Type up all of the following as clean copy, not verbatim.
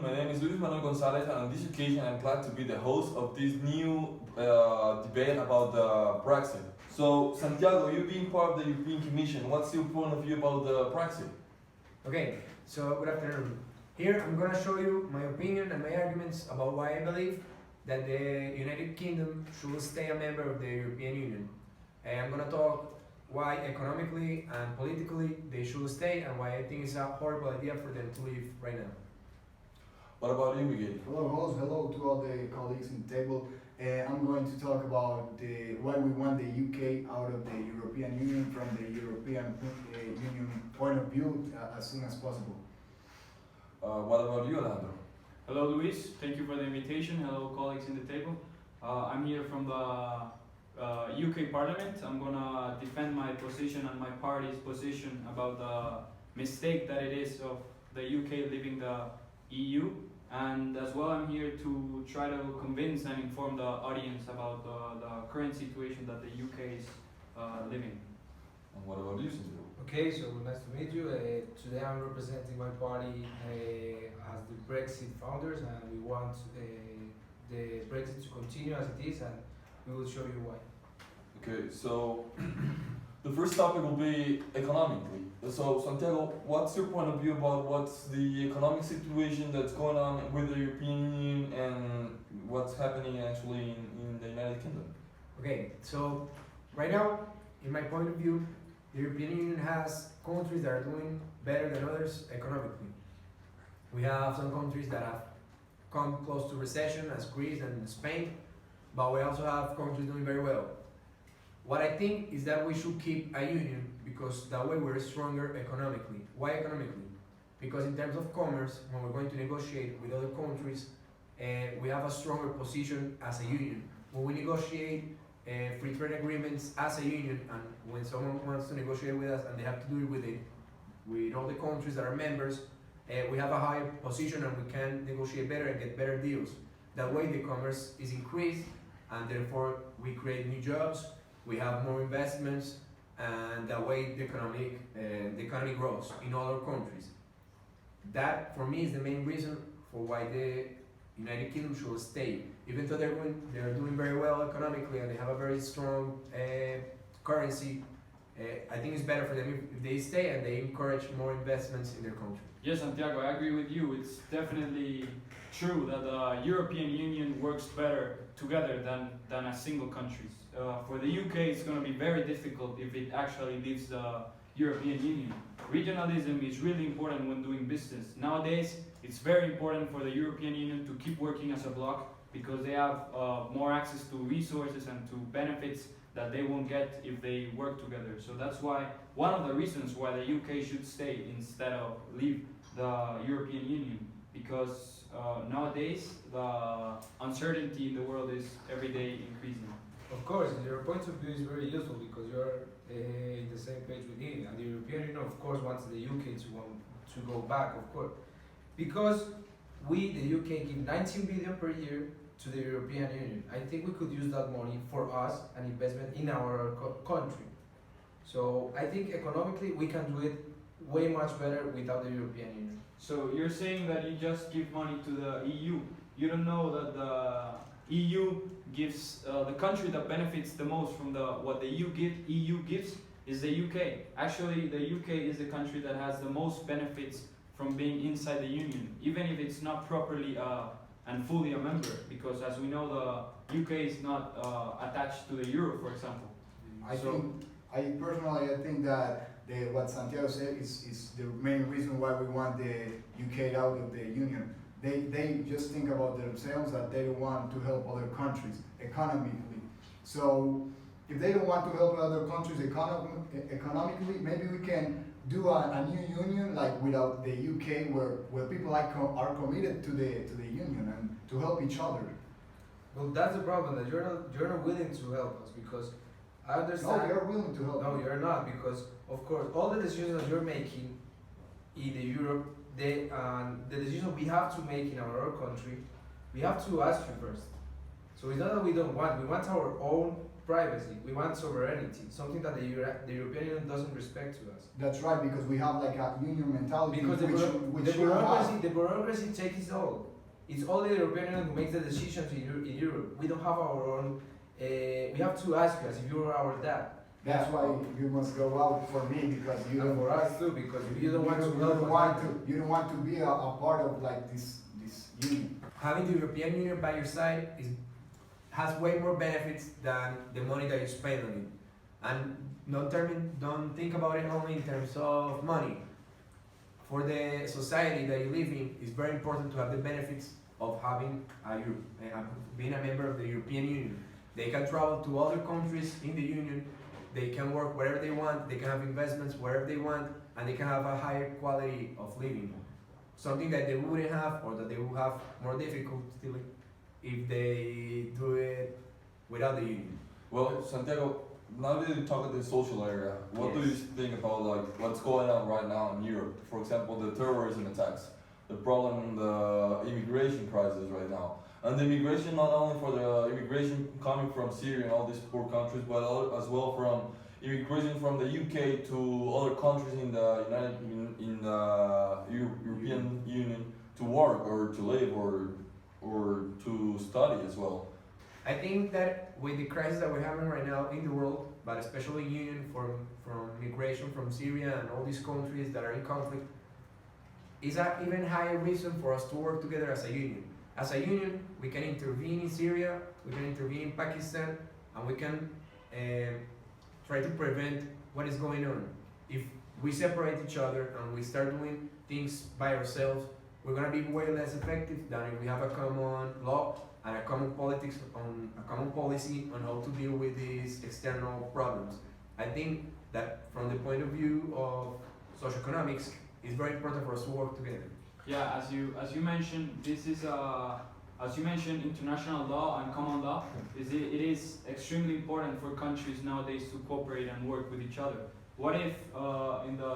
afternoon. My name is Luis Manuel Gonzalez, and on this occasion, I'm glad to be the host of this new debate about the Brexit. So, Santiago, you being part of the European Commission, what's your point of view about the Brexit? Okay, so good afternoon. Here I'm gonna show you my opinion and my arguments about why I believe that the United Kingdom should stay a member of the European Union. And I'm gonna talk why economically and politically they should stay and why I think it's a horrible idea for them to leave right now. What about you, Miguel? Hello, host. Hello to all the colleagues in the table. I'm going to talk about why we want the UK out of the European Union from the European Union point of view as soon as possible. What about you, Alejandro? Hello, Luis. Thank you for the invitation. Hello, colleagues in the table. I'm here from the UK Parliament. I'm gonna defend my position and my party's position about the mistake that it is of the UK leaving the EU. And as well, I'm here to try to convince and inform the audience about the current situation that the UK is living. And what about you, Santiago? Okay, so nice to meet you. Today I'm representing my party as the Brexit founders, and we want the Brexit to continue as it is, and we will show you why. Okay, so the first topic will be economically. So, Santiago, what's your point of view about what's the economic situation that's going on with the European Union and what's happening actually in the United Kingdom? Okay, so right now, in my point of view, the European Union has countries that are doing better than others economically. We have some countries that have come close to recession, as Greece and Spain, but we also have countries doing very well. What I think is that we should keep a union because that way we're stronger economically. Why economically? Because in terms of commerce, when we're going to negotiate with other countries, we have a stronger position as a union. When we negotiate free trade agreements as a union, and when someone wants to negotiate with us and they have to do it with all the countries that are members, we have a higher position and we can negotiate better and get better deals. That way the commerce is increased and therefore we create new jobs, we have more investments, and that way the economy grows in other countries. That for me is the main reason for why the United Kingdom should stay. Even though they're doing very well economically and they have a very strong currency, I think it's better for them if they stay and they encourage more investments in their country. Yes, Santiago, I agree with you. It's definitely true that the European Union works better together than as single countries. For the UK, it's going to be very difficult if it actually leaves the European Union. Regionalism is really important when doing business. Nowadays, it's very important for the European Union to keep working as a bloc because they have more access to resources and to benefits that they won't get if they work together. So that's why one of the reasons why the UK should stay instead of leave the European Union, because nowadays the uncertainty in the world is every day increasing. Of course, your point of view is very useful because you're in the same page with me, and the European Union, of course, wants the UK to go back, of course, because we, the UK, give 19 billion per year to the European Union. I think we could use that money for us and investment in our country. So I think economically we can do it way much better without the European Union. So you're saying that you just give money to the EU. You don't know that the EU gives the country that benefits the most from what the EU gives is the UK. Actually, the UK is the country that has the most benefits from being inside the union, even if it's not properly and fully a member, because as we know, the UK is not attached to the euro, for example. I think that what Santiago said is the main reason why we want the UK out of the union. They just think about themselves, that they don't want to help other countries economically. So if they don't want to help other countries economically, maybe we can do a new union like without the UK, where people are committed to the union and to help each other. Well, that's the problem, that you're not willing to help us, because I understand. No, you're willing to help. No, you're not, because of course all the decisions that you're making in the Europe, the decisions we have to make in our own country, we have to ask you first. So it's not that we don't want; we want our own privacy. We want sovereignty, something that the European Union doesn't respect to us. That's right, because we have like a union mentality, Because which the you don't have. bureaucracy takes its all. It's only the European Union who makes the decisions in Europe. We don't have our own. We have to ask you as if you are our dad. That's why you must go out for me, because you And don't for us too, because if you don't want to help us, you don't want to be a part of like this union. Having the European Union by your side has way more benefits than the money that you spend on it. And don't think about it only in terms of money. For the society that you live in, it's very important to have the benefits of having being a member of the European Union. They can travel to other countries in the Union, they can work wherever they want, they can have investments wherever they want, and they can have a higher quality of living. Something that they wouldn't have, or that they would have more difficulty if they do it without the Union. Well, Santiago, now that you talk about the social area, what do you Yes. think about like what's going on right now in Europe? For example, the terrorism attacks, the problem, the immigration crisis right now, and the immigration not only for the immigration coming from Syria and all these poor countries, but as well from immigration from the UK to other countries in the European Union to work or to live or to study as well. I think that with the crisis that we're having right now in the world, but especially Union from migration from Syria and all these countries that are in conflict, is an even higher reason for us to work together as a union. As a union, we can intervene in Syria, we can intervene in Pakistan, and we can try to prevent what is going on. If we separate each other and we start doing things by ourselves, we're gonna be way less effective than if we have a common law and a common policy on how to deal with these external problems. I think that from the point of view of socioeconomics, it's very important for us to work together. Yeah, as you mentioned, this is as you mentioned, international law and common law. It is extremely important for countries nowadays to cooperate and work with each other. What if in the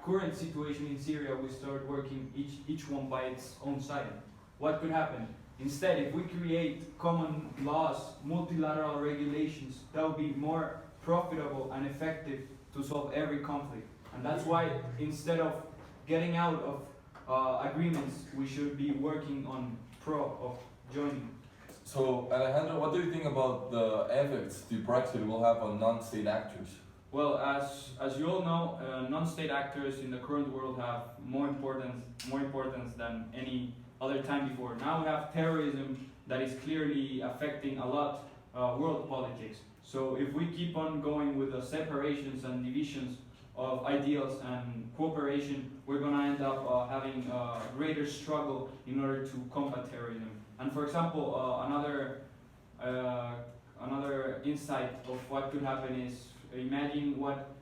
current situation in Syria we start working each one by its own side? What could happen? Instead, if we create common laws, multilateral regulations, that would be more profitable and effective to solve every conflict. And that's why instead of getting out of agreements, we should be working on of joining. So, Alejandro, what do you think about the effects the Brexit will have on non-state actors? Well, as you all know, non-state actors in the current world have more importance than any other time before. Now we have terrorism that is clearly affecting a lot world politics. So if we keep on going with the separations and divisions of ideals and cooperation, we're going to end up having a greater struggle in order to combat terrorism. And for example, another insight of what could happen is imagine what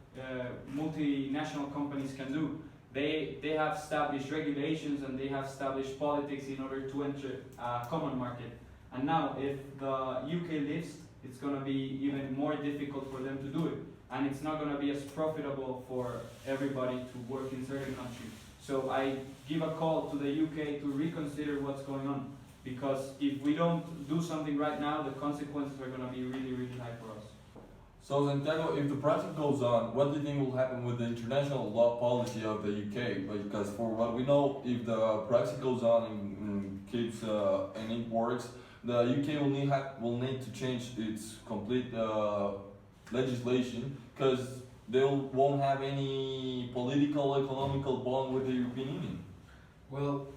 multinational companies can do. They have established regulations and they have established politics in order to enter a common market. And now if the UK leaves, it's going to be even more difficult for them to do it. And it's not going to be as profitable for everybody to work in certain countries. So I give a call to the UK to reconsider what's going on, because if we don't do something right now, the consequences are going to be really, really high for us. So, Santiago, if the Brexit goes on, what do you think will happen with the international law policy of the UK? Because for what we know, if the Brexit goes on and keeps and it works, the UK will need to change its complete legislation, because they won't have any political, economical bond with the European Union. Well,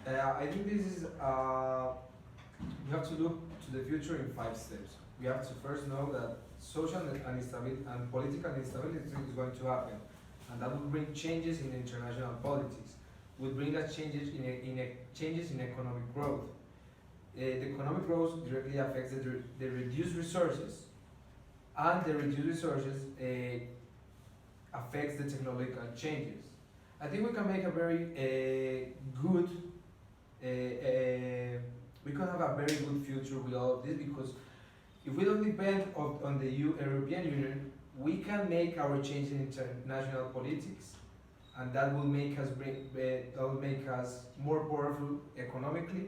I think this is, we have to look to the future in 5 steps. We have to first know that social instability and political instability is going to happen, and that will bring changes in international politics, will bring us changes in economic growth. The economic growth directly affects the reduced resources, and the reduced resources affects the technological changes. I think we can make a very good, we can have a very good future with all of this, because if we don't depend on the European Union, we can make our change in international politics, and that will make us more powerful economically,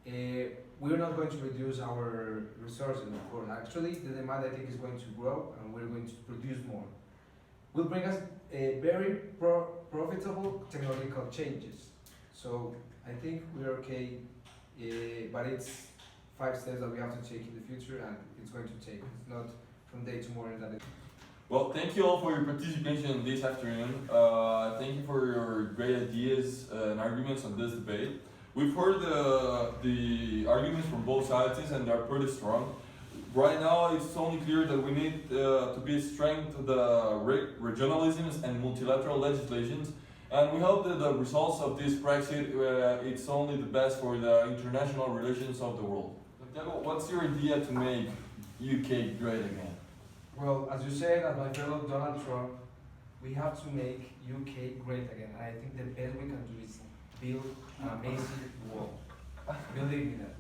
we're not going to reduce our resources, of course. Actually, the demand I think is going to grow, and we're going to produce more. Will bring us very profitable technological changes. So I think we're okay, but it's 5 steps that we have to take in the future, and it's going to take. It's not from day to morning that. Well, thank you all for your participation this afternoon. Thank you for your great ideas and arguments on this debate. We've heard the arguments from both sides and they're pretty strong. Right now, it's only clear that we need to be strength to the regionalisms and multilateral legislations, and we hope that the results of this Brexit it's only the best for the international relations of the world. Santiago, what's your idea to make UK great again? Well, as you said, as my fellow Donald Trump, we have to make UK great again. And I think the best we can do is build an amazing wall. Believe me that.